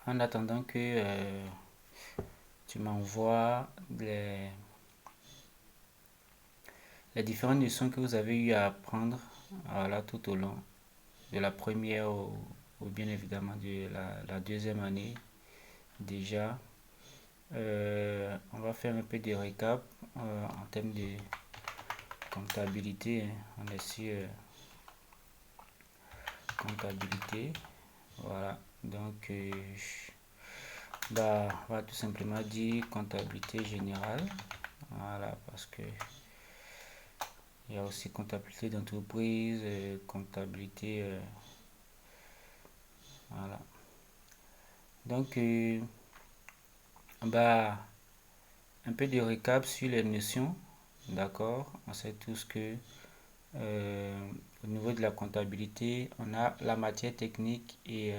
en attendant que tu m'envoies les différentes leçons que vous avez eu à apprendre, voilà, tout au long de la première ou bien évidemment de la deuxième année déjà. On va faire un peu de récap en termes de comptabilité, hein. On est sur comptabilité. Voilà. Donc, on va tout simplement dire comptabilité générale. Voilà, parce que il y a aussi comptabilité d'entreprise, comptabilité. Voilà. Donc, bah, un peu de récap sur les notions. D'accord. On sait tous que au niveau de la comptabilité, on a la matière technique et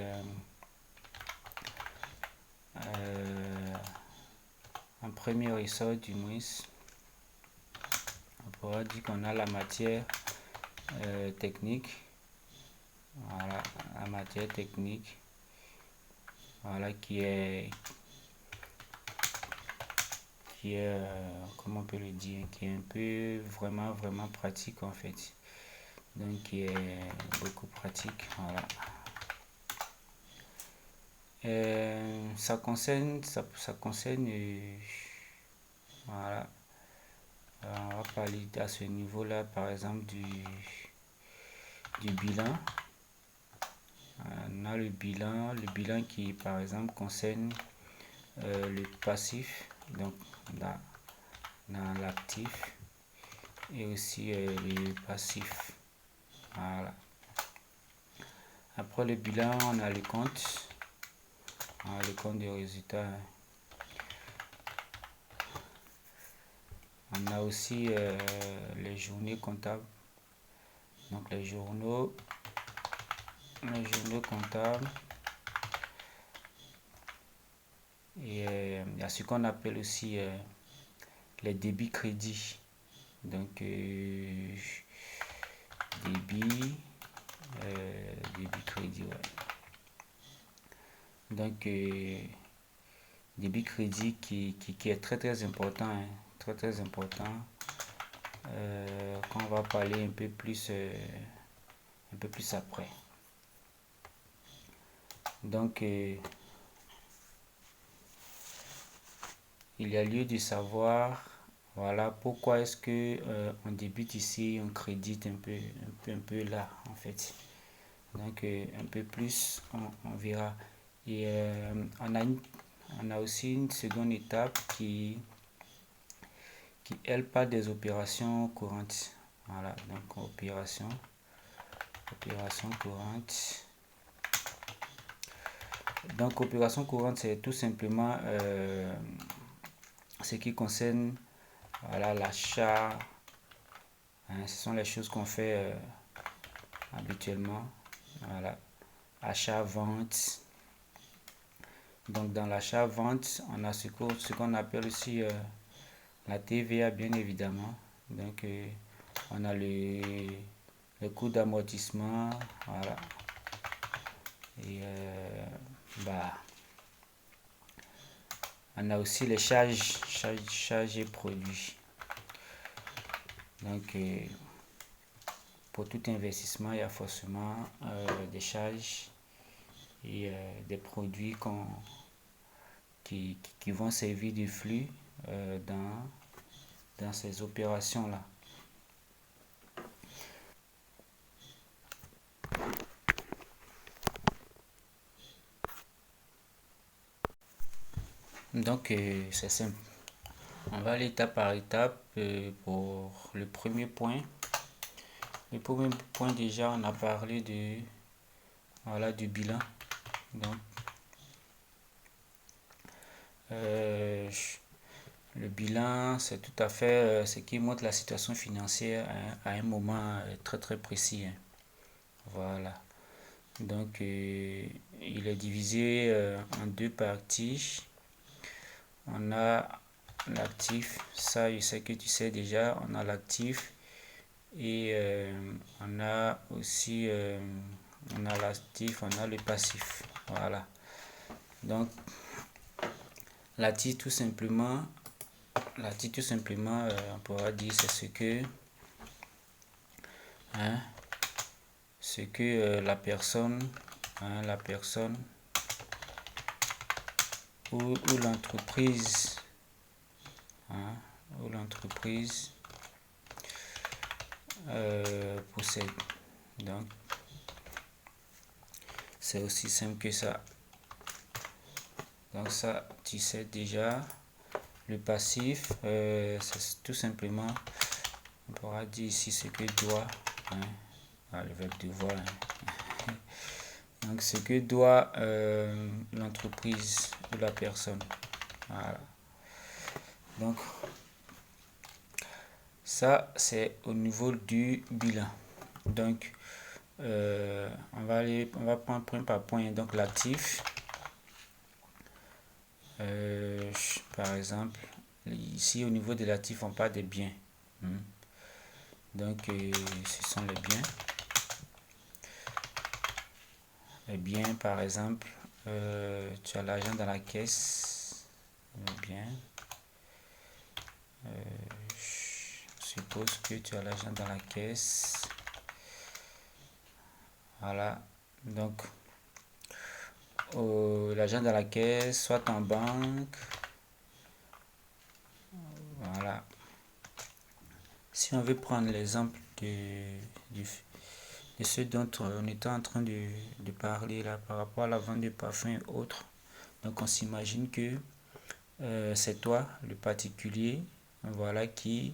en premier ressort du moins, on pourra dire qu'on a la matière technique. Voilà, la matière technique, voilà, comment on peut le dire, qui est un peu vraiment pratique en fait. Donc, qui est beaucoup pratique. Voilà. Ça concerne voilà. On va parler à ce niveau-là, par exemple, du bilan. On a le bilan qui, par exemple, concerne le passif, donc dans l'actif, et aussi le passif. Voilà. Après le bilan, on a le compte. Le compte des résultats. On a aussi les journées comptables. Donc les journaux comptables. Et il y a ce qu'on appelle aussi les débits crédits. Donc débit crédit, ouais. Donc débit crédit qui est très important, hein, très important, qu'on va parler un peu plus après. Donc il y a lieu de savoir, voilà, pourquoi est-ce que on débute ici, on crédite un peu là en fait. Donc un peu plus on verra. Et on a aussi une seconde étape qui elle parle des opérations courantes. Voilà, donc opération courante. Donc opération courante, c'est tout simplement ce qui concerne, voilà, l'achat. Hein, ce sont les choses qu'on fait habituellement. Voilà, achat, vente. Donc dans l'achat-vente, on a ce qu'on appelle aussi la TVA, bien évidemment. Donc on a le coût d'amortissement, voilà. Et on a aussi les charges et produits. Donc pour tout investissement, il y a forcément des charges et des produits qui vont servir de flux dans ces opérations-là. Donc c'est simple. On va aller étape par étape pour le premier point. Le premier point, déjà, on a parlé voilà, du bilan. Donc le bilan, c'est tout à fait ce qui montre la situation financière à un moment très précis, hein. Voilà. Donc il est divisé en deux parties. On a l'actif, ça je sais que tu sais déjà, on a l'actif et on a aussi on a l'actif, on a le passif. Voilà. Donc, l'actif tout simplement, on pourra dire c'est ce que, la personne, ou l'entreprise, possède. Donc, c'est aussi simple que ça. Donc ça, tu sais déjà. Le passif, c'est tout simplement, on pourra dire ici ce que doit, le verbe devoir. Donc ce que doit l'entreprise ou la personne. Voilà. Donc ça, c'est au niveau du bilan. Donc on va prendre point par point. Donc l'actif, par exemple, ici au niveau de l'actif, on parle des biens. Donc ce sont les biens. Les biens, par exemple, tu as l'argent dans la caisse. Bien. Je suppose que tu as l'argent dans la caisse. Voilà. Donc, l'argent dans la caisse, soit en banque. Voilà. Si on veut prendre l'exemple de ce dont on était en train de parler là par rapport à la vente de parfums et autres. Donc, on s'imagine que c'est toi, le particulier, voilà, qui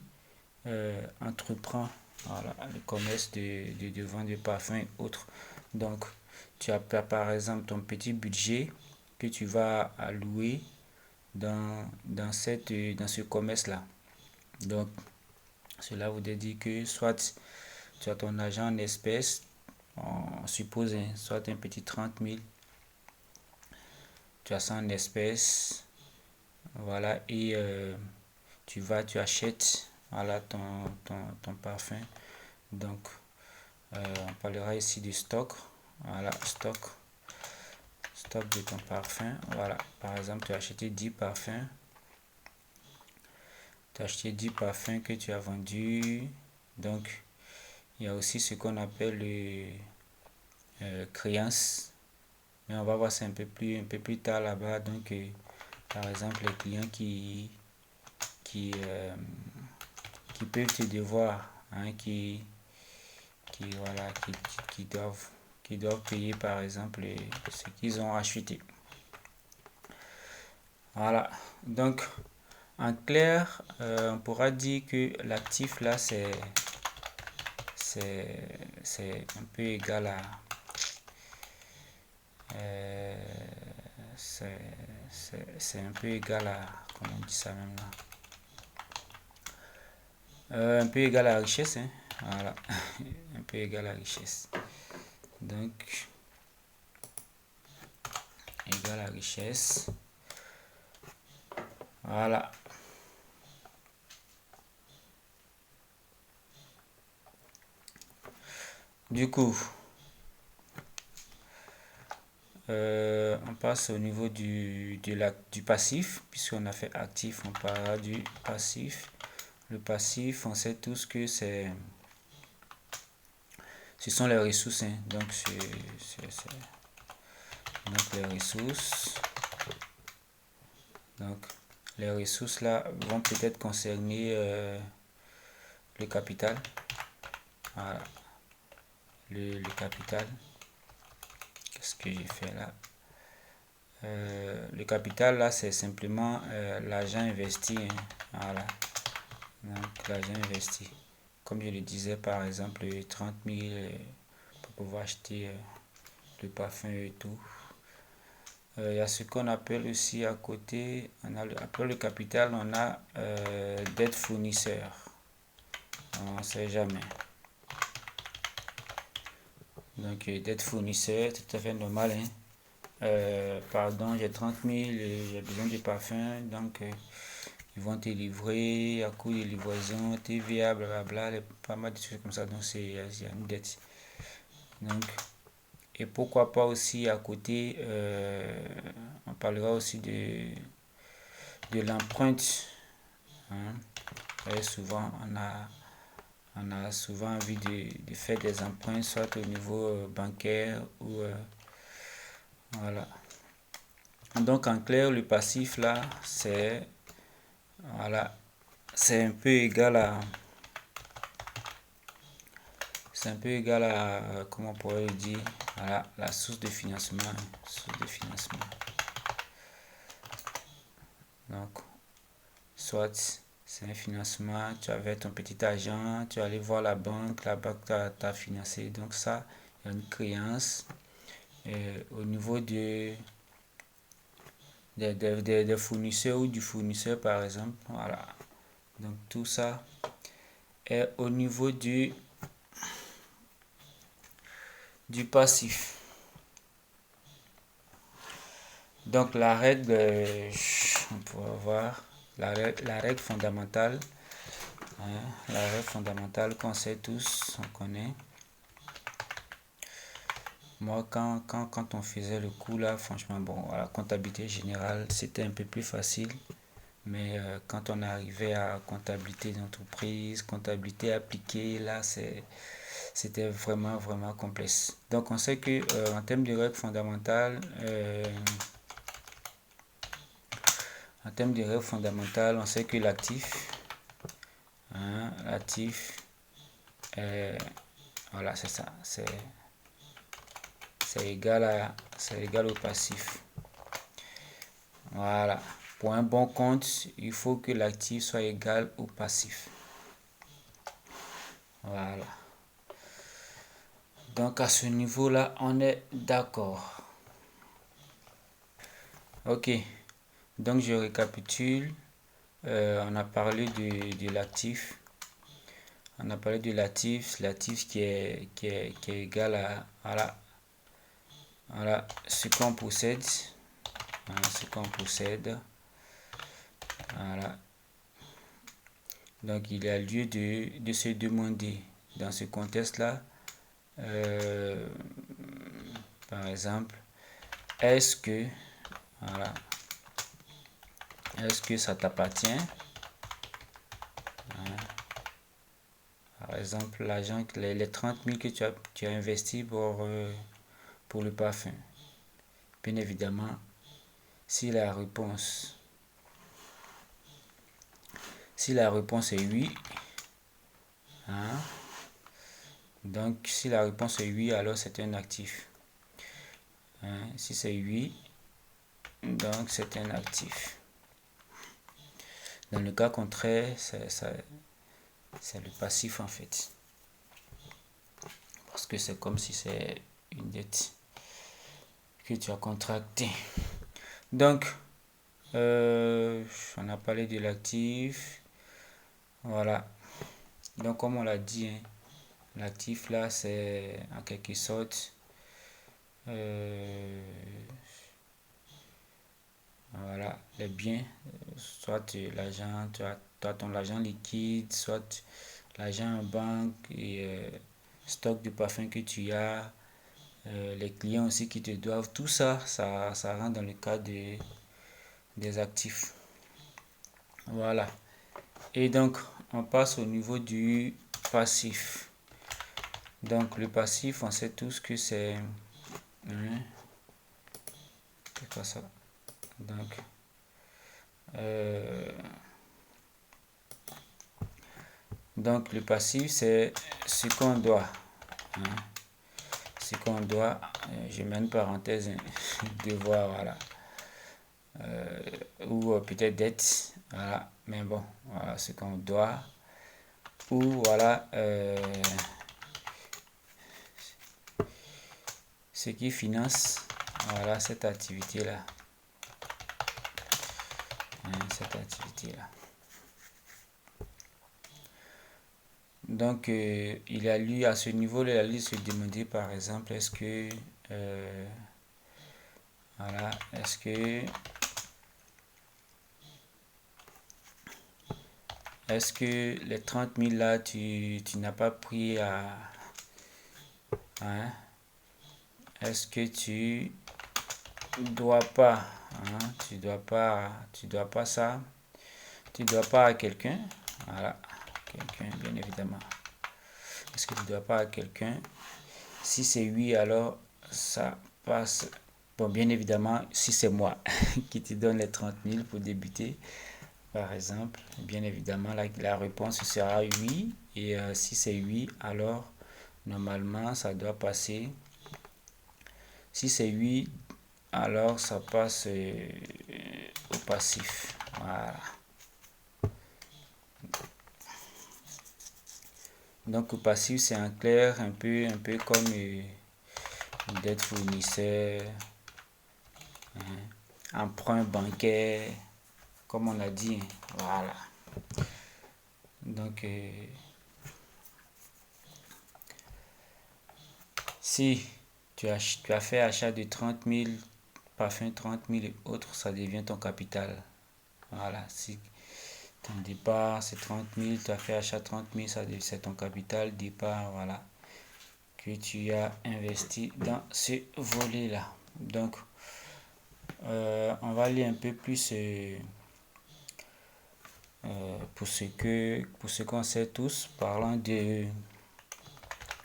entreprend, voilà, le commerce de vente de parfums et autres. Donc, tu as par exemple ton petit budget que tu vas allouer dans ce commerce-là. Donc, cela voudrait dire que soit tu as ton argent en espèces, on suppose, soit un petit 30 000, tu as ça en espèces, voilà, et tu achètes, voilà, ton parfum. Donc, on parlera ici du stock, voilà, stock de ton parfum. Voilà, par exemple, tu as acheté 10 parfums, que tu as vendus. Donc, il y a aussi ce qu'on appelle le créance, mais on va voir ça un peu plus tard là-bas. Donc, par exemple, les clients qui peuvent te devoir, qui doivent payer par exemple ce qu'ils ont acheté. Voilà. Donc, en clair, on pourra dire que l'actif là, c'est un peu égal à c'est un peu égal à, comment on dit ça même là, un peu égal à la richesse, hein. Voilà. Un peu égal à la richesse. Donc, égal à la richesse. Voilà. Du coup, on passe au niveau du passif, puisqu'on a fait actif, on parlera du passif. Le passif, on sait tous que ce sont les ressources, hein. Donc, donc les ressources. Donc, les ressources là vont peut-être concerner le capital. Voilà. Le capital. Qu'est-ce que j'ai fait là? Le capital là, c'est simplement l'argent investi, hein. Voilà. Donc, l'argent investi. Comme je le disais, par exemple, 30 000 pour pouvoir acheter le parfum et tout. Il y a ce qu'on appelle aussi à côté, après le capital, on a dette fournisseur. On ne sait jamais. Donc, dette fournisseur, c'est tout à fait normal, hein. Pardon, j'ai 30 000, j'ai besoin de parfum, donc ils vont te livrer à coût de livraison, TVA, blablabla, pas mal de choses comme ça, donc il y a une dette. Donc, Et pourquoi pas aussi à côté, on parlera aussi de l'empreinte. Hein. Et souvent, on a souvent envie de faire des emprunts, soit au niveau bancaire ou voilà. Donc en clair, le passif là, c'est voilà, c'est un peu égal à comment on pourrait le dire, voilà, la source de financement, source de financement. Donc soit c'est un financement, tu avais ton petit argent, tu allais voir la banque t'a financé. Donc ça, il y a une créance au niveau des fournisseurs ou du fournisseur par exemple. Voilà. Donc tout ça est au niveau du passif. Donc la règle, on pourra voir la règle fondamentale. Hein, la règle fondamentale qu'on sait tous, on connaît. Moi, quand on faisait le cours là, franchement, bon, la comptabilité générale, c'était un peu plus facile. Mais quand on arrivait à comptabilité d'entreprise, comptabilité appliquée, là, c'était vraiment, vraiment complexe. Donc, on sait que en termes de règles fondamentales, on sait que l'actif, hein, l'actif, voilà, c'est ça, c'est égal au passif. Voilà. Pour un bon compte, il faut que l'actif soit égal au passif. Voilà. Donc à ce niveau-là, on est d'accord. Ok. Donc je récapitule. On a parlé de l'actif. On a parlé de l'actif. L'actif qui est égal à ce qu'on possède. Ce qu'on possède. Voilà. Donc il y a lieu de se demander dans ce contexte-là, par exemple, est-ce que, voilà, est-ce que ça t'appartient? Hein. Par exemple, l'argent, les 30 000 que tu as investi pour le parfum. Bien évidemment, si la réponse, est oui, hein, donc si la réponse est oui, alors c'est un actif. Hein, si c'est oui, donc c'est un actif. Dans le cas contraire, c'est le passif en fait. Parce que c'est comme si c'est une dette que tu as contractée. Donc, on a parlé de l'actif. Voilà. Donc, comme on l'a dit, hein, l'actif là, c'est en quelque sorte voilà, les biens, soit l'argent, tu as ton argent liquide, soit l'argent en banque et stock de parfum que tu as, les clients aussi qui te doivent, tout ça, ça rentre dans le cadre des actifs. Voilà. Et donc, on passe au niveau du passif. Donc, le passif, on sait tous que c'est... Hein, c'est quoi ça? Donc, le passif, c'est ce qu'on doit. Hein, ce qu'on doit, je mets une parenthèse, hein, devoir, voilà. Ou peut-être dette, voilà. Mais bon, voilà ce qu'on doit. Ou voilà, ce qui finance, voilà, cette activité-là. Hein, cette activité-là. Donc, il a lu à ce niveau, il a lu se demander par exemple, est-ce que, voilà, est-ce que les 30 000 là, tu n'as pas pris à, hein, est-ce que tu dois pas, hein, tu dois pas ça, tu dois pas à quelqu'un, voilà, quelqu'un bien évidemment. Est-ce que tu dois pas à quelqu'un? Si c'est oui, alors ça passe. Bon, bien évidemment, si c'est moi qui te donne les 30 000 pour débuter, par exemple, bien évidemment, la réponse sera oui. Et si c'est oui, alors normalement, ça doit passer. Si c'est oui, alors ça passe au passif. Voilà. Donc, au passif, c'est en clair un peu comme dette fournisseur, emprunt bancaire, comme on a dit. Voilà. Donc, si tu as fait achat de 30 000, parfum 30 000 et autres, ça devient ton capital. Voilà. Si ton départ, c'est 30 000, tu as fait achat 30 000, c'est ton capital départ. Voilà. Que tu as investi dans ce volet-là. Donc, on va aller un peu plus pour ce qu'on sait tous, parlant de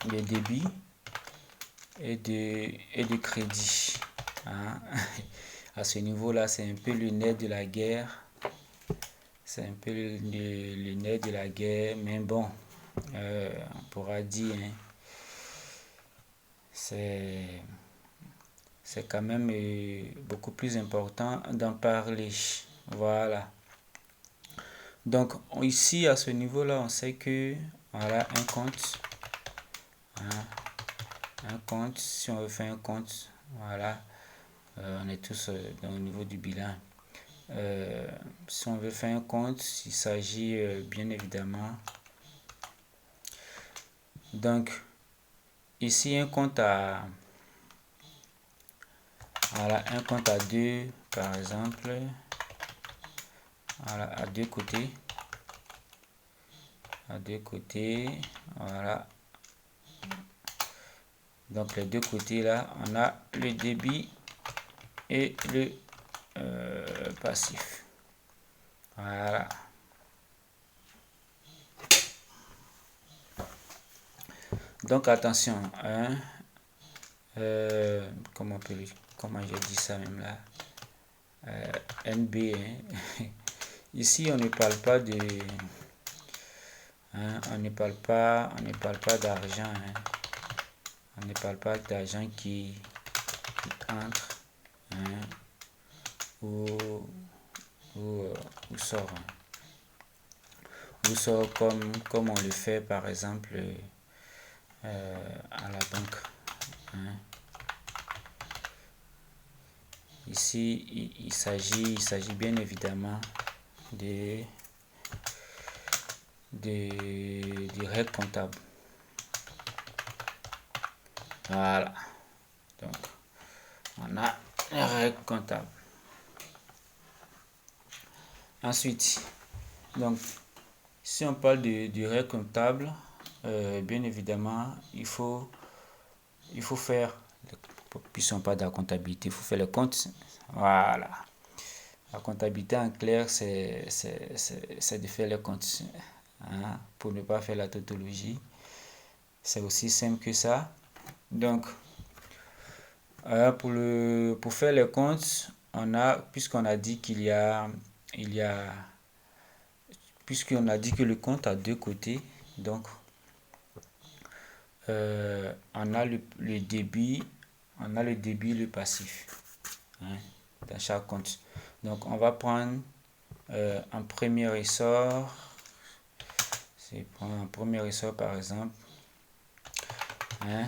débit et de crédit. Hein? À ce niveau-là, c'est un peu le nerf de la guerre. C'est un peu le nerf de la guerre, mais bon, on pourra dire, hein, c'est quand même beaucoup plus important d'en parler. Voilà. Donc ici, à ce niveau-là, on sait que voilà un compte. Hein, un compte, si on veut faire un compte, voilà, on est tous au niveau du bilan. Si on veut faire un compte, il s'agit bien évidemment. Donc ici un compte à voilà, un compte à deux par exemple, voilà, à deux côtés, voilà. Donc les deux côtés là, on a le débit et le passif. Voilà. Donc attention, hein, comment j'ai dit ça même là, NB, hein. Ici on ne parle pas de, hein, on ne parle pas d'argent, hein. On ne parle pas d'argent qui entre, hein, ou sort, hein. Ou sort comme on le fait par exemple à la banque, hein. Ici, il s'agit bien évidemment des règles comptables. Voilà. Donc, on a les règles comptables. Ensuite, donc, si on parle de règles comptables, bien évidemment, il faut faire, puisqu'on parle de la comptabilité, il faut faire les comptes. Voilà. La comptabilité en clair, c'est de faire les comptes, hein, pour ne pas faire la tautologie. C'est aussi simple que ça. Donc, pour faire les comptes, puisqu'on a dit puisqu'on a dit que le compte a deux côtés, donc on a le débit, le passif, hein, dans chaque compte. Donc on va prendre un premier ressort. C'est prendre un premier ressort par exemple, hein,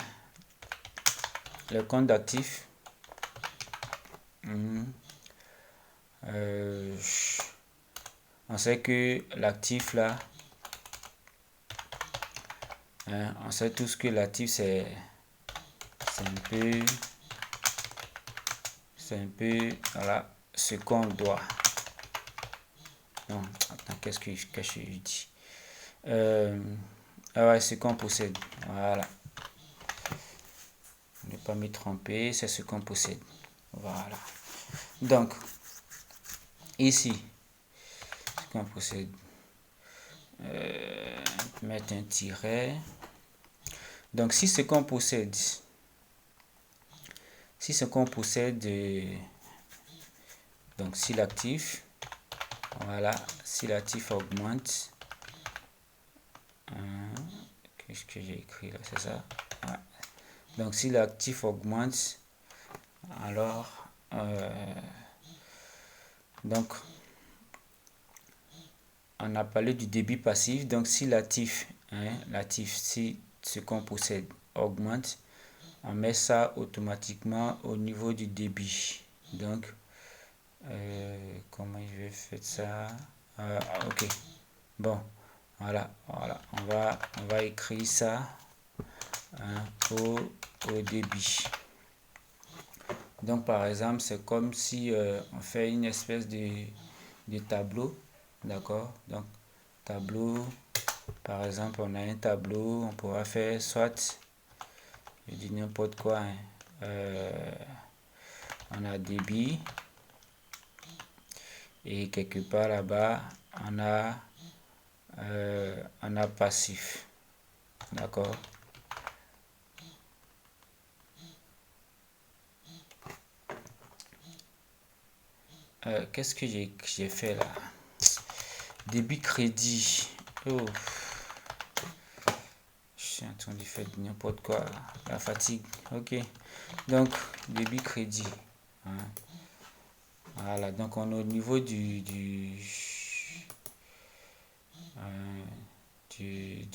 le compte d'actifs. On sait que l'actif là, hein, on sait tous que l'actif c'est un peu voilà, ce qu'on doit. Non, attends, qu'est-ce que je dis? Ah ouais, ce qu'on possède. Voilà. Ne pas me tromper, c'est ce qu'on possède. Voilà. Donc, ici, ce qu'on possède, mettre un tiret. Donc, si ce qu'on possède, donc si l'actif, voilà, si l'actif augmente, qu'est-ce que j'ai écrit là, c'est ça? Ouais. Donc, si l'actif augmente, alors, donc, on a parlé du débit passif. Donc, si l'actif, si ce qu'on possède augmente, on met ça automatiquement au niveau du débit. Donc, comment je vais faire ça? Ok. Bon, voilà. On va écrire ça au débit. Donc, par exemple, c'est comme si on fait une espèce de tableau. D'accord? Donc, tableau, par exemple, on a un tableau, on pourra faire soit, je dis n'importe quoi, on a débit, et quelque part là-bas, on a passif. D'accord? Qu'est-ce que j'ai fait là? Débit crédit. Oh. Je suis en train de faire n'importe quoi. La fatigue. Ok. Donc, débit crédit. Voilà. Donc, on est au niveau du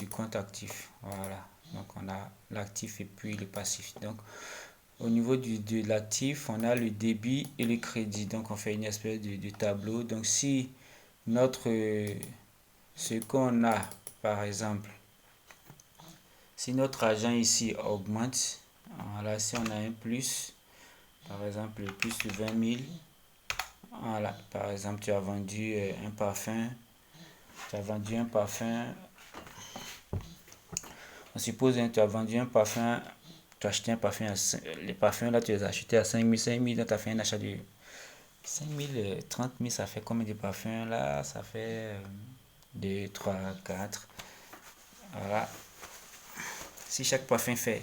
compte actif. Voilà. Donc, on a l'actif et puis le passif. Donc, au niveau de l'actif, on a le débit et le crédit. Donc, on fait une espèce de tableau. Donc, si ce qu'on a, par exemple, si notre argent ici augmente, voilà, si on a un plus, par exemple, plus de 20 000, voilà, par exemple, tu as vendu un parfum, on suppose que tu as vendu un parfum, tu as acheté un parfum, les parfums là, tu les as achetés à 5 000, donc tu as fait un achat de 5 000, 30 000, ça fait combien de parfums là? Ça fait 2, 3, 4. Voilà. Si chaque parfum fait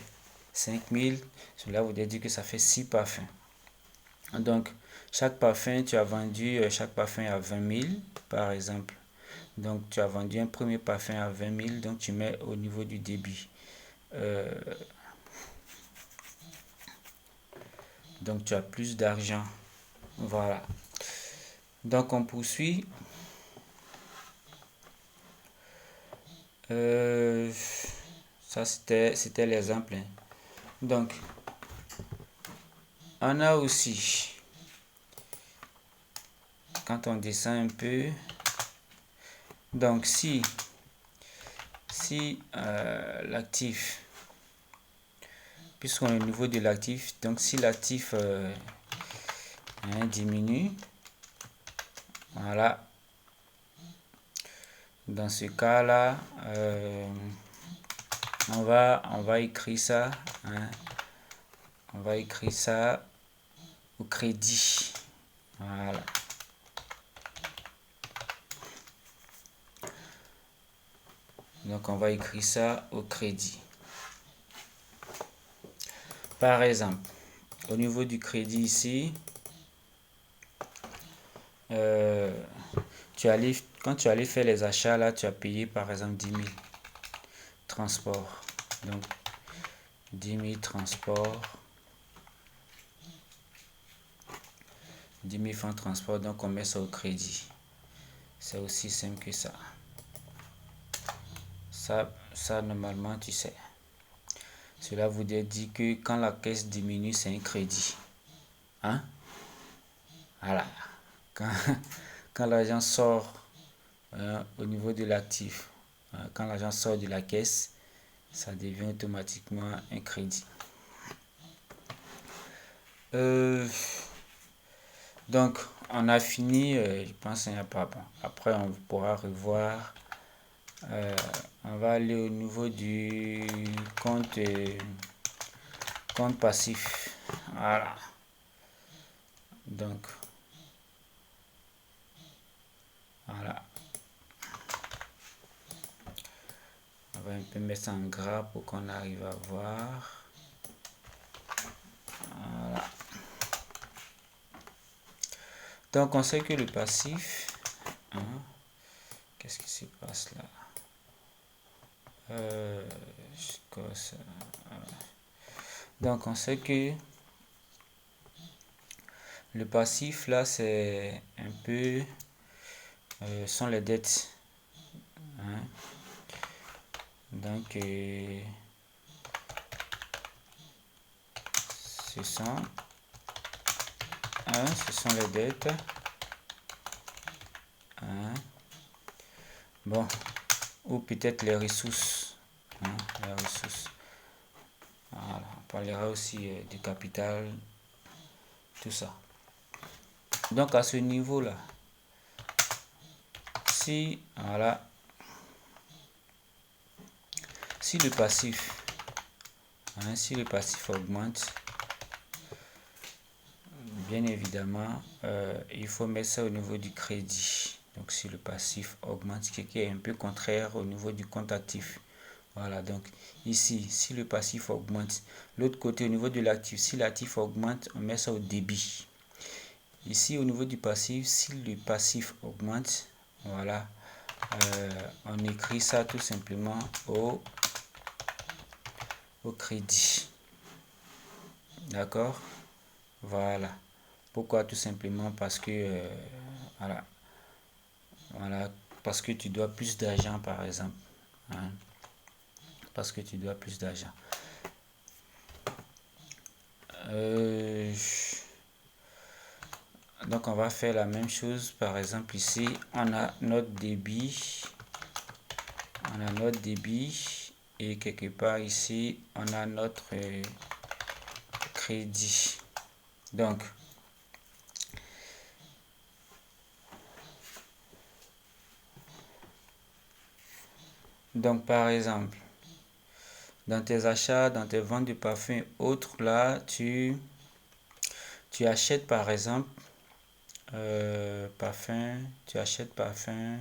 5 000, cela voudrait dire que ça fait 6 parfums. Donc, chaque parfum, tu as vendu chaque parfum à 20 000, par exemple. Donc, tu as vendu un premier parfum à 20 000, donc tu mets au niveau du débit. Donc, tu as plus d'argent. Voilà. Donc, on poursuit. Ça, c'était l'exemple. Donc, on a aussi, quand on descend un peu, donc si l'actif, puisqu'on est au niveau de l'actif, donc si l'actif diminue, voilà, dans ce cas là on va écrire ça, on va écrire ça au crédit. Voilà. Donc on va écrire ça au crédit. Par exemple, au niveau du crédit ici, quand tu allais faire les achats là, tu as payé par exemple 10 000 transport. Donc 10 000 transport, 10 000 francs transport, donc on met ça au crédit. C'est aussi simple que ça. Ça normalement tu sais. Cela voudrait dire que quand la caisse diminue, c'est un crédit. Hein? Voilà. Quand l'argent sort au niveau de l'actif, quand l'argent sort de la caisse, ça devient automatiquement un crédit. Donc, on a fini, je pense qu'il n'y a pas. Bon. Après, on pourra revoir. On va aller au niveau du compte compte passif. Voilà. Donc, voilà. On va un peu mettre ça en gras pour qu'on arrive à voir. Voilà. Donc, on sait que le passif... Hein, qu'est-ce qui se passe là? Donc, on sait que le passif là, c'est un peu... sont les dettes. Hein? Donc, ce sont les dettes. Hein? Bon, ou peut-être les ressources. Hein? Les ressources. Voilà. On parlera aussi du capital, tout ça. Donc, à ce niveau-là, si, voilà, si le passif, hein, si le passif augmente, bien évidemment, il faut mettre ça au niveau du crédit. Donc, si le passif augmente, ce qui est un peu contraire au niveau du compte actif. Voilà, donc ici, si le passif augmente, l'autre côté, au niveau de l'actif, si l'actif augmente, on met ça au débit. Ici, au niveau du passif, si le passif augmente, voilà, on écrit ça tout simplement au crédit. D'accord? Voilà. Pourquoi? Tout simplement parce que, voilà, parce que tu dois plus d'argent, par exemple. Hein? Parce que tu dois plus d'argent. Donc, on va faire la même chose. Par exemple, ici, on a notre débit. On a notre débit. Et quelque part ici, on a notre crédit. Donc, par exemple, dans tes achats, dans tes ventes de parfums autres, là, tu achètes par exemple parfum, tu achètes parfum,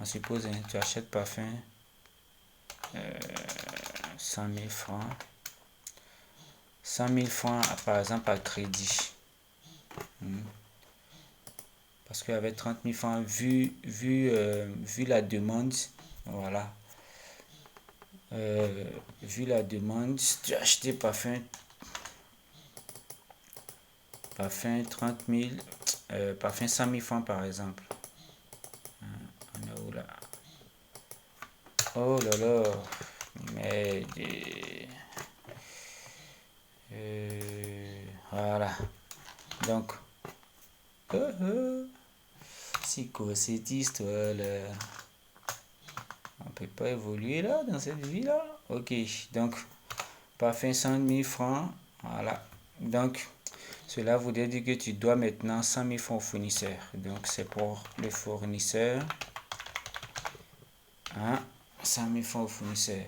on suppose, hein, tu achètes parfum 100 000 francs. 100 000 francs, par exemple, à crédit. Parce qu'avec 30 000 francs, vu la demande, voilà. Vu la demande, tu as acheté parfum 30 000, parfum 100 000 francs par exemple. On est où là? Oh là là, mais voilà. Donc, c'est quoi cette histoire là? On peut pas évoluer là dans cette vie là. Ok, donc parfum 100 000 francs, voilà. Donc cela voudrait dire que tu dois maintenant 100 000 francs au fournisseur. Donc c'est pour le fournisseur. Hein, 100 000 francs au fournisseur.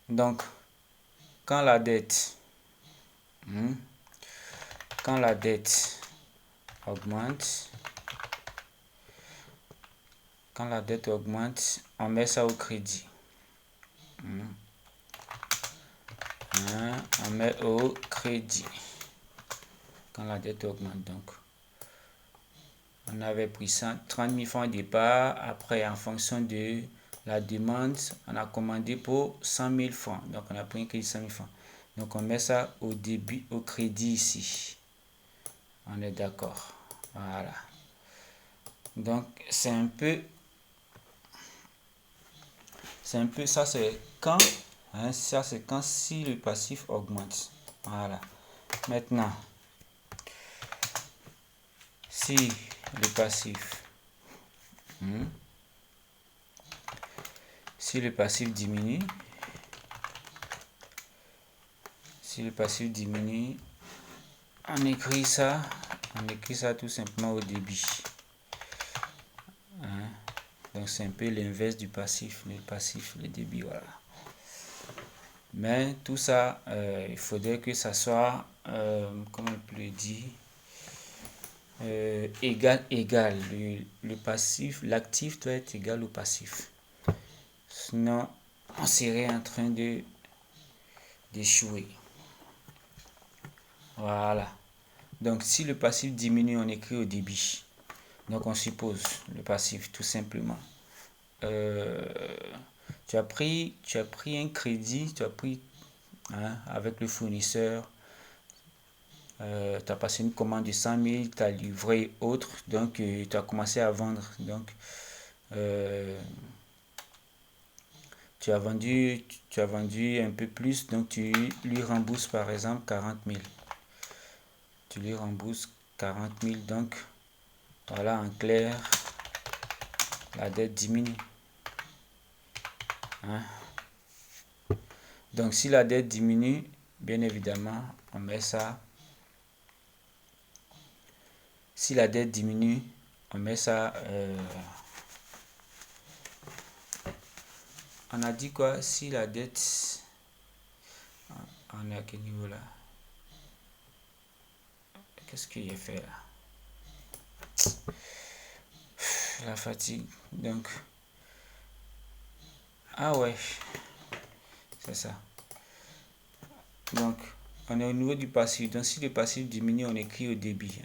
Donc quand la dette augmente, on met ça au crédit. On met au crédit quand la dette augmente. Donc on avait pris 30 000 francs au départ. Après, en fonction de la demande, on a commandé pour 100 000 francs. Donc on a pris un crédit de 100 000 francs. Donc on met ça au début, au crédit ici. On est d'accord. Voilà. Donc c'est un peu ça, c'est quand, hein, ça c'est quand si le passif augmente. Voilà. Maintenant, si le passif diminue, on écrit ça tout simplement au débit. Hein? Donc c'est un peu l'inverse du passif, le débit, voilà. Mais tout ça, il faudrait que ça soit, comment on peut le dire, égal. Le passif, l'actif doit être égal au passif. Sinon, on serait en train d'échouer. Voilà. Donc, si le passif diminue, on écrit au débit. Donc, on suppose le passif, tout simplement. Tu as pris un crédit, tu as pris avec le fournisseur, tu as passé une commande de 100 000, tu as livré autre, donc tu as commencé à vendre. Donc, tu as vendu un peu plus, donc tu lui rembourses par exemple 40 000. Tu lui rembourses 40 000, donc voilà, en clair, la dette diminue. Donc si la dette diminue, bien évidemment, on met ça. Si la dette diminue, on met ça. On a dit quoi? Si la dette. On est à quel niveau là? Qu'est-ce qu'il a fait là? La fatigue. Donc. Ah ouais. C'est ça. Donc, on est au niveau du passif. Donc, si le passif diminue, on écrit au débit.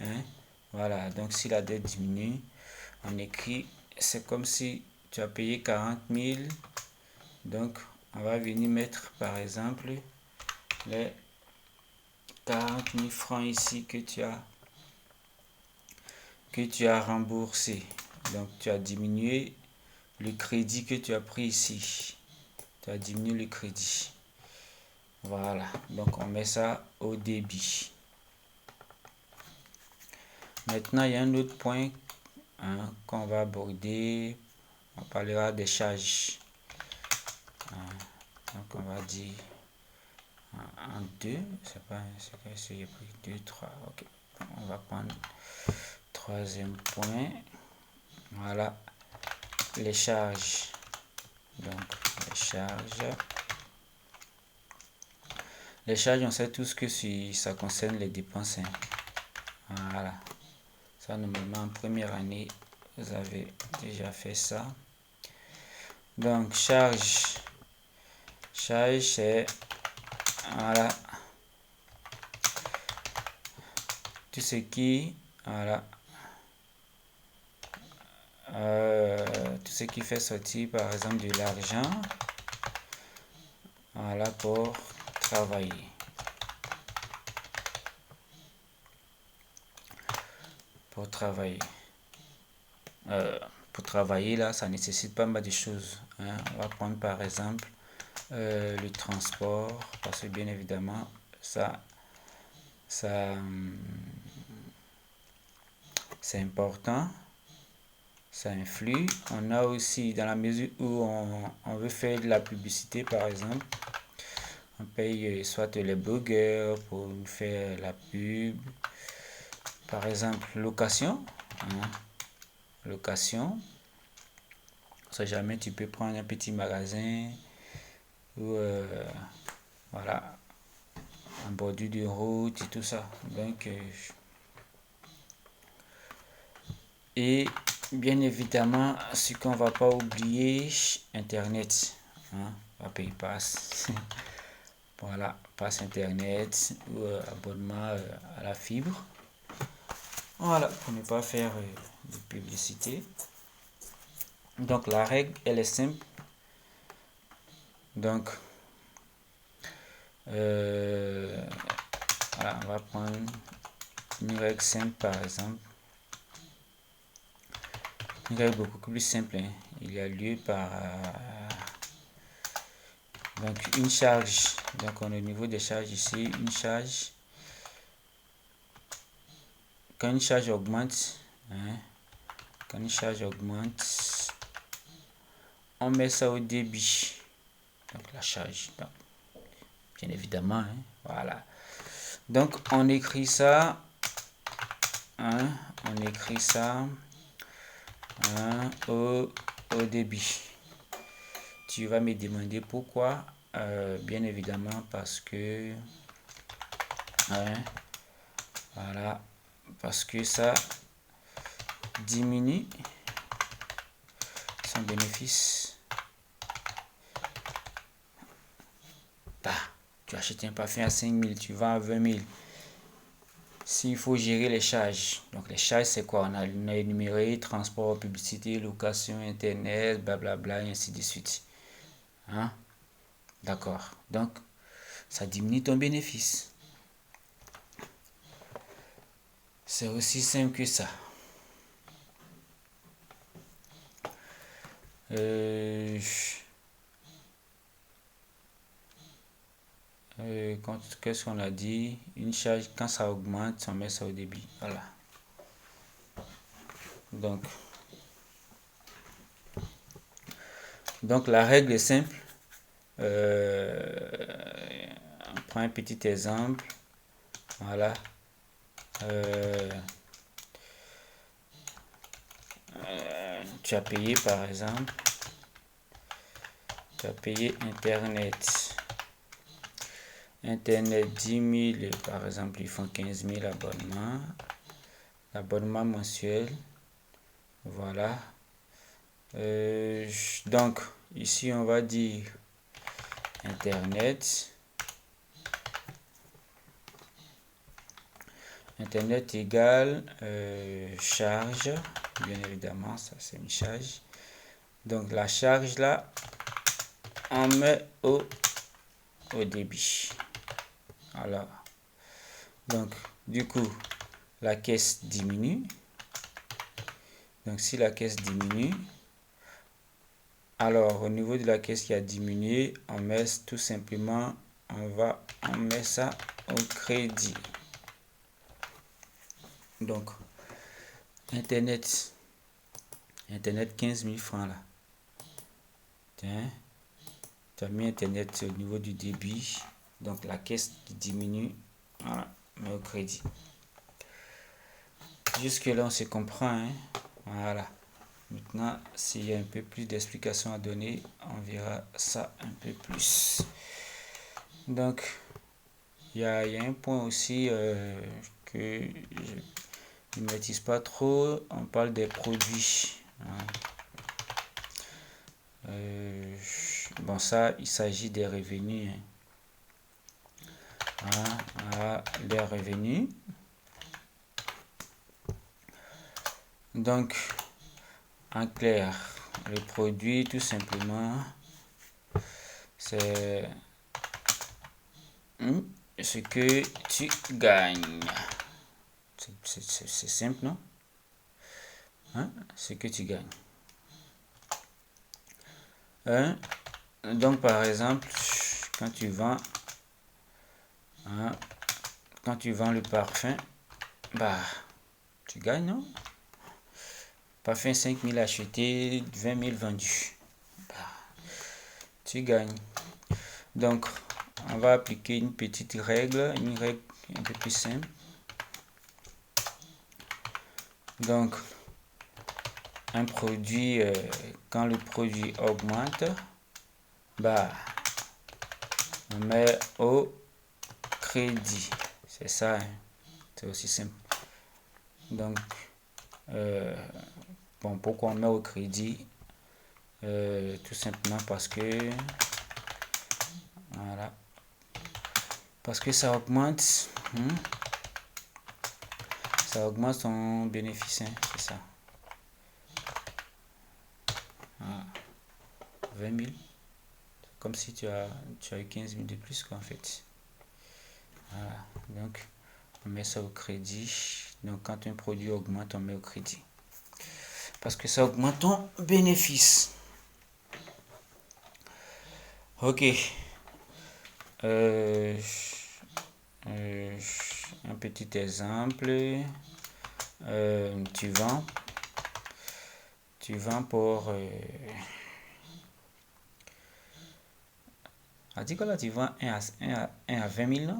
Voilà. Donc, si la dette diminue, on écrit. C'est comme si tu as payé 40 000. Donc, on va venir mettre, par exemple, les 40 000 francs ici que tu as remboursé. Donc, tu as diminué le crédit que tu as pris ici. Tu as diminué le crédit. Voilà. Donc, on met ça au débit. Maintenant, il y a un autre point qu'on va aborder. On parlera des charges. Donc, on va dire en 2. C'est pas c'est j'ai pris 2, 3. Ok. On va prendre troisième point. Voilà. Les charges. Donc, les charges. Les charges, on sait tous que si ça concerne les dépenses. Voilà. Ça, normalement, en première année, vous avez déjà fait ça. Donc, charge. Charge, c'est... Voilà. Tout ce qui... Voilà. Tout ce qui fait sortir, par exemple, de l'argent. Voilà, pour travailler. Pour travailler. Pour travailler, là, ça nécessite pas mal de choses. On va prendre, par exemple, le transport, parce que bien évidemment, ça c'est important, ça influe. On a aussi, dans la mesure où on veut faire de la publicité, par exemple, on paye soit les blogueurs pour nous faire la pub, par exemple location, location. Si jamais tu peux prendre un petit magasin ou voilà, en bordure de route et tout ça. Donc et bien évidemment, ce qu'on va pas oublier, internet, va payer passe. Voilà, passe internet ou abonnement à la fibre. Voilà, pour ne pas faire de publicité. Donc la règle, elle est simple. Donc voilà, on va prendre une règle simple par exemple. Une règle beaucoup plus simple. Il y a lieu par donc une charge. Donc on est au niveau des charges ici. Une charge. Quand une charge augmente, quand une charge augmente, on met ça au débit. Donc la charge. Donc, bien évidemment, voilà. Donc on écrit ça. On écrit ça au débit. Tu vas me demander pourquoi bien évidemment parce que voilà, parce que ça diminue son bénéfice. Tu achètes un parfum à 5 000, tu vends à 20 000. S'il faut gérer les charges, donc les charges c'est quoi? On a énuméré transport, publicité, location, internet, blablabla, et ainsi de suite. Hein? D'accord. Donc, ça diminue ton bénéfice. C'est aussi simple que ça. Qu'est-ce qu'on a dit? Une charge, quand ça augmente, on met ça au débit. Voilà. Donc la règle est simple. On prend un petit exemple. Voilà. Tu as payé par exemple. Tu as payé Internet. Internet 10 000, par exemple, ils font 15 000 abonnements. Abonnement mensuel. Voilà. Donc, ici, on va dire Internet. Internet égale charge. Bien évidemment, ça c'est une charge. Donc, la charge là, on met au débit. Alors, donc, du coup, la caisse diminue. Donc, si la caisse diminue, alors au niveau de la caisse qui a diminué, on met tout simplement, on met ça au crédit. Donc, Internet 15 000 francs là. Tiens, tu as mis Internet au niveau du débit. Donc, la caisse qui diminue, voilà, mais au crédit. Jusque là, on se comprend. Hein? Voilà. Maintenant, s'il y a un peu plus d'explications à donner, on verra ça un peu plus. Donc, il y a un point aussi que je ne maîtrise pas trop. On parle des produits. Hein. Bon, ça, il s'agit des revenus. Hein. Les revenus. Donc, en clair, le produit, tout simplement, c'est ce que tu gagnes. C'est simple, non? Hein? Ce que tu gagnes. Donc, par exemple, quand tu vends le parfum, bah, tu gagnes, non? Parfum 5 000 achetés, 20 000 vendus. Bah, tu gagnes. Donc, on va appliquer une petite règle, une règle un peu plus simple. Donc, un produit, quand le produit augmente, bah, on met au crédit. C'est ça, hein? C'est aussi simple. Donc, bon, pourquoi on met au crédit? Tout simplement parce que, voilà, parce que ça augmente, ça augmente son bénéfice, hein, c'est ça. Voilà. 20 000, comme si tu as eu 15 000 de plus qu'en fait. Voilà, donc on met ça au crédit. Donc quand un produit augmente, on met au crédit. Parce que ça augmente ton bénéfice. Ok. Un petit exemple. Tu vends pour... dit quoi là, tu vends 1 à 20 000 là?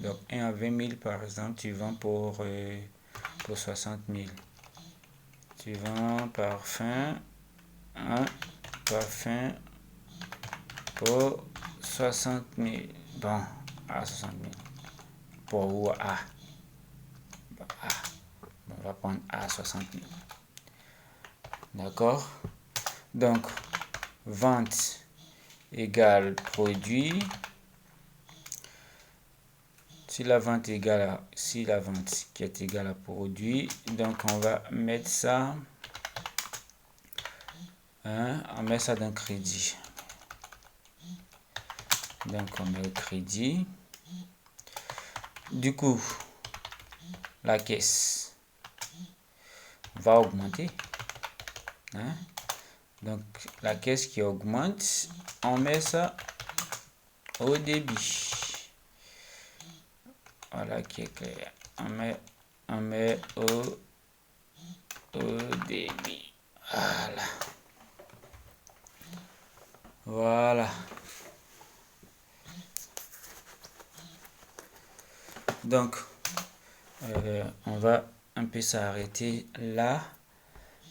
Donc 1 à 20 000 par exemple, tu vends pour 60 000. Tu vends parfum, un parfum pour 60 000. Bon, à 60 000. Pour où A? Bon, A. On va prendre A 60 000. D'accord? Donc, vente égale produit. Si la vente égale à, si la vente qui est égale à produit, donc on va mettre ça, hein, on met ça dans crédit. Donc on met au crédit. Du coup, la caisse va augmenter. Hein? Donc la caisse qui augmente, on met ça au débit. Voilà qui est clair. On met au débit. Voilà. Voilà. Donc, on va un peu s'arrêter là.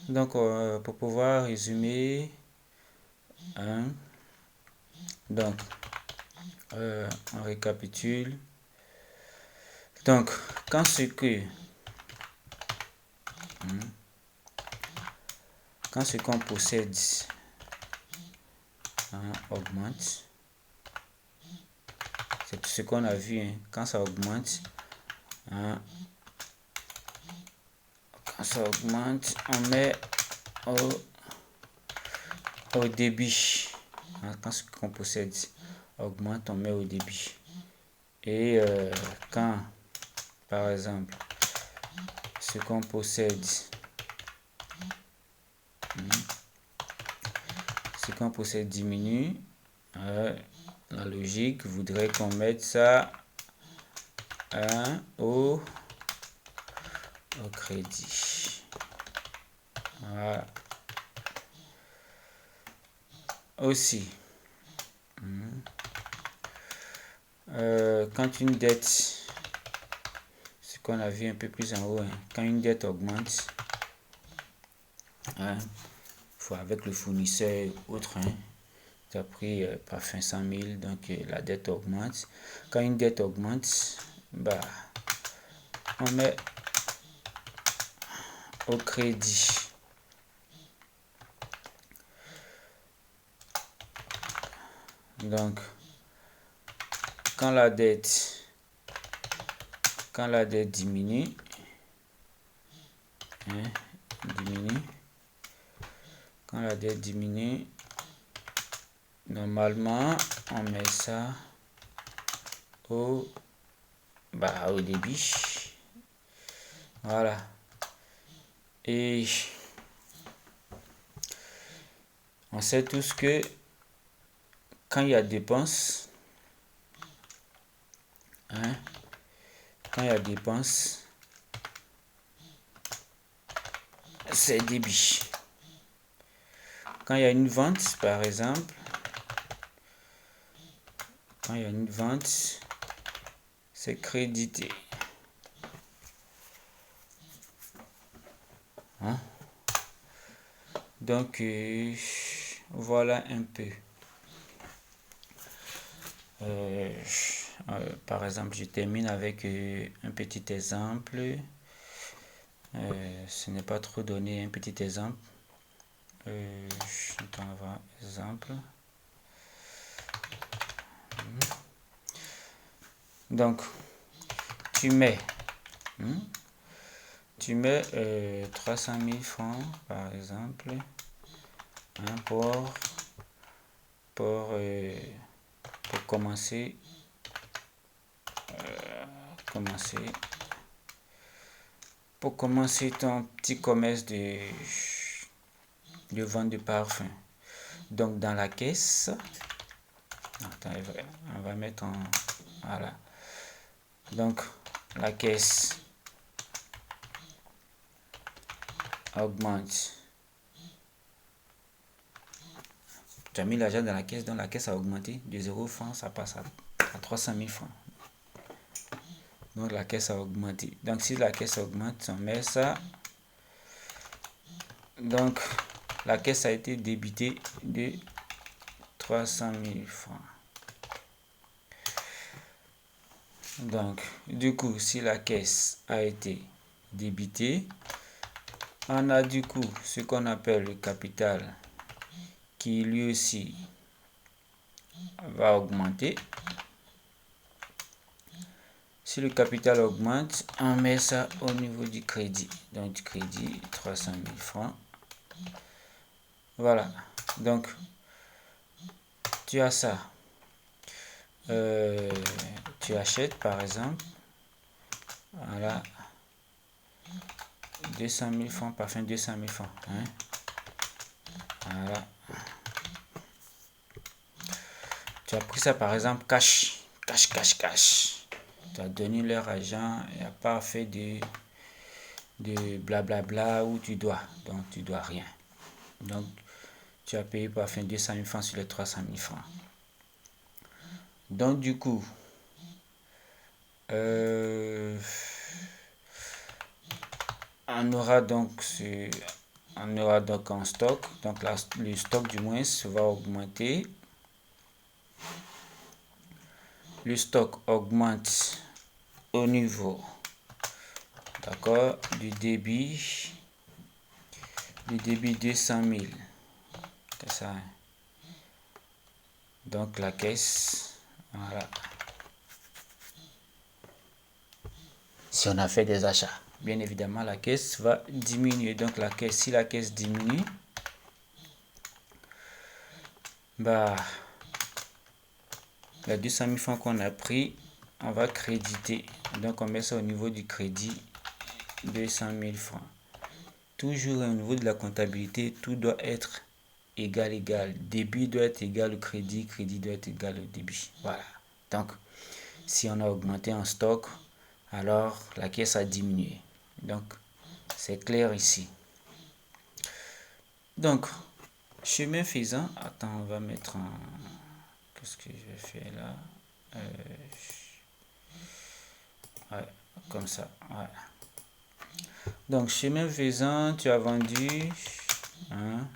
Donc, pour pouvoir résumer, hein, donc, on récapitule. Donc, quand ce qu'on possède, hein, augmente, c'est ce qu'on a vu, hein, quand ça augmente, hein, quand ça augmente, on met au débit. Hein, quand ce qu'on possède augmente, on met au débit. Et quand, par exemple, ce qu'on possède, diminue, la logique voudrait qu'on mette ça, hein, au crédit. Voilà. Aussi, quand une dette, ce qu'on a vu un peu plus en haut, hein, quand une dette augmente, hein, faut avec le fournisseur autre, hein, tu as pris par 500 000, donc la dette augmente. Quand une dette augmente, bah, on met au crédit. Donc, quand la dette diminue, hein, quand la dette diminue, normalement, on met ça au débit. Voilà. Et on sait tous que quand il y a dépenses, hein, c'est débit. Quand il y a une vente, par exemple, c'est crédité. Hein? Donc, voilà un peu. Par exemple, je termine avec un petit exemple. Ce n'est pas trop donné, un petit exemple. Je vais avoir un exemple. Donc, tu mets 300 000 francs, par exemple, hein, pour commencer ton petit commerce de vente de parfum. Donc dans la caisse, on va mettre en, voilà. Donc la caisse augmente. Tu as mis l'argent dans la caisse, donc la caisse a augmenté de 0 francs, ça passe à 300 000 francs. Donc la caisse a augmenté. Donc si la caisse augmente, on met ça. Donc la caisse a été débitée de 300 000 francs. Donc, du coup, si la caisse a été débitée, on a du coup ce qu'on appelle le capital qui lui aussi va augmenter. Si le capital augmente, on met ça au niveau du crédit. Donc, du crédit, 300 000 francs. Voilà. Donc, tu as ça. Tu achètes, par exemple, voilà, 200 000 francs, parfum 200 000 francs. Hein? Voilà. Tu as pris ça, par exemple, cash. Cash. Tu as donné leur argent, il n'y a pas fait de blablabla où tu dois. Donc, tu dois rien. Donc, tu as payé parfum 200 000 francs sur les 300 000 francs. Donc, du coup, on aura donc en stock. Donc, le stock du moins va augmenter. Le stock augmente au niveau, d'accord, du débit 200 000. C'est ça. Donc, la caisse, voilà. Si on a fait des achats, bien évidemment, la caisse va diminuer. Donc, la caisse, si la caisse diminue, bah, les 200 000 francs qu'on a pris, on va créditer. Donc, on met ça au niveau du crédit, 200 000 francs. Toujours au niveau de la comptabilité, tout doit être égal. Débit doit être égal au crédit, crédit doit être égal au débit. Voilà. Donc, si on a augmenté en stock, alors la caisse a diminué. Donc, c'est clair ici. Donc, chemin faisant, attends, on va mettre en... Qu'est-ce que je vais faire là? Ouais, comme ça. Ouais. Donc, chemin faisant, tu as vendu... Hein,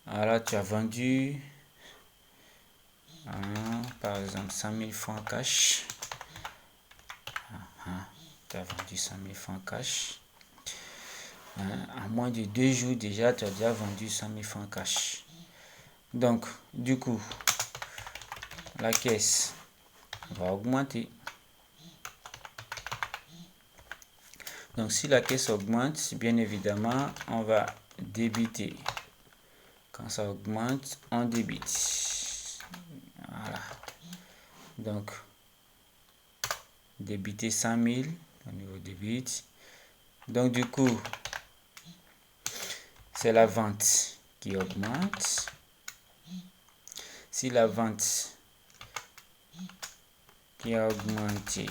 voilà, tu as vendu... Hein, par exemple, 100 000 francs cash. Tu as vendu 100 000 francs cash. En moins de 2 jours déjà, tu as déjà vendu 100 000 francs cash. Donc, du coup, la caisse va augmenter. Donc, si la caisse augmente, bien évidemment, on va débiter. Quand ça augmente, on débite. Voilà. Donc, débiter 100 000 au niveau débit. Donc, du coup, c'est la vente qui augmente. Si la vente qui a augmenté,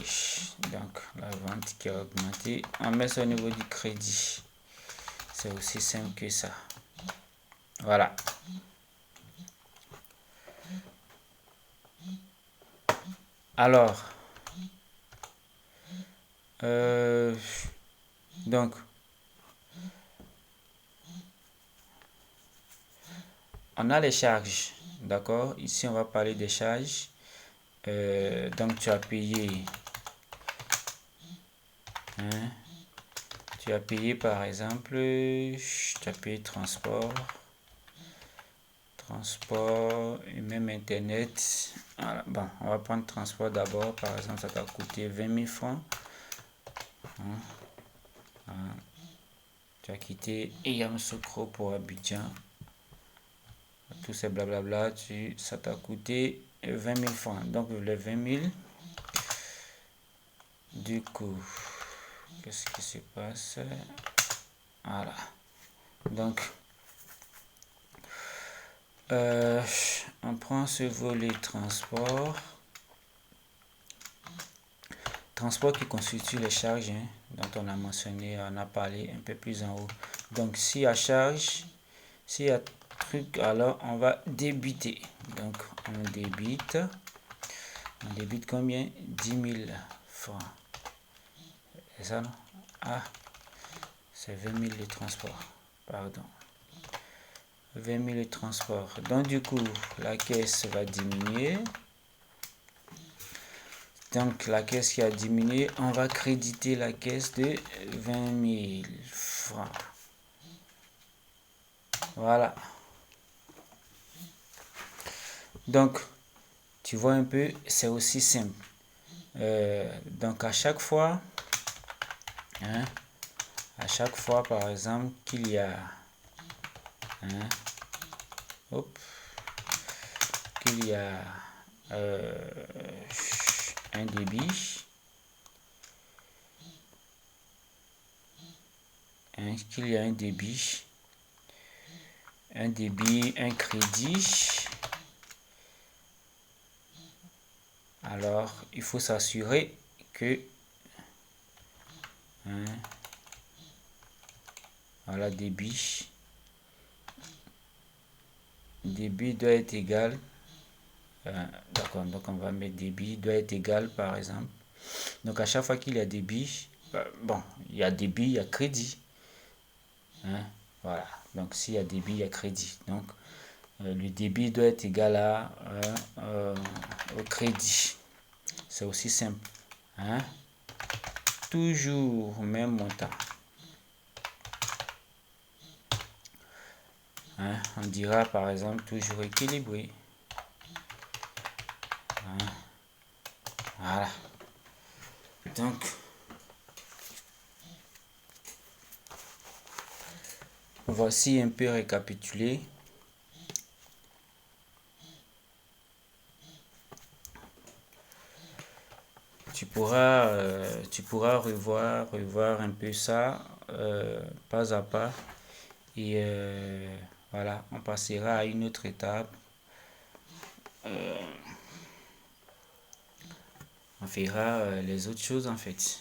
donc la vente qui a augmenté, on met ça au niveau du crédit. C'est aussi simple que ça. Voilà. Alors, donc, on a les charges, d'accord? Ici, on va parler des charges. Donc, tu as payé, hein? Tu as payé, par exemple, tu as payé transport et même Internet. Voilà. Bon, on va prendre transport d'abord. Par exemple, ça t'a coûté 20 000 francs. Hein? Hein? Tu as quitté Yamoussoukro pour Abidjan. Tout ces blablabla, ça t'a coûté 20 000 francs. Donc, les 20 000, du coup, qu'est-ce qui se passe? Voilà. Donc, on prend ce volet transport. Transport qui constitue les charges, hein, dont on a mentionné, on a parlé un peu plus en haut. Donc, si à charge, s'il y a truc, alors on va débiter. Donc, on débite. On débite combien? 10 000 francs. C'est ça, non? Ah, c'est 20 000 de transport. Pardon. 20 000 de transport. Donc, du coup, la caisse va diminuer. Donc la caisse qui a diminué, on va créditer la caisse de 20 000 francs. Voilà. Donc, tu vois un peu, c'est aussi simple. Donc à chaque fois, par exemple, qu'il y a un débit, un crédit, alors il faut s'assurer que voilà, débit doit être égal, d'accord, donc on va mettre débit doit être égal, par exemple. Donc à chaque fois qu'il y a débit, bon, il y a débit, il y a crédit, voilà. Donc s'il y a débit, il y a crédit. Donc le débit doit être égal au crédit. C'est aussi simple, toujours même montant. On dira par exemple toujours équilibré. Voilà. Donc, voici un peu récapitulé. Tu pourras revoir un peu ça pas à pas. Et voilà, on passera à une autre étape. On fera les autres choses en fait.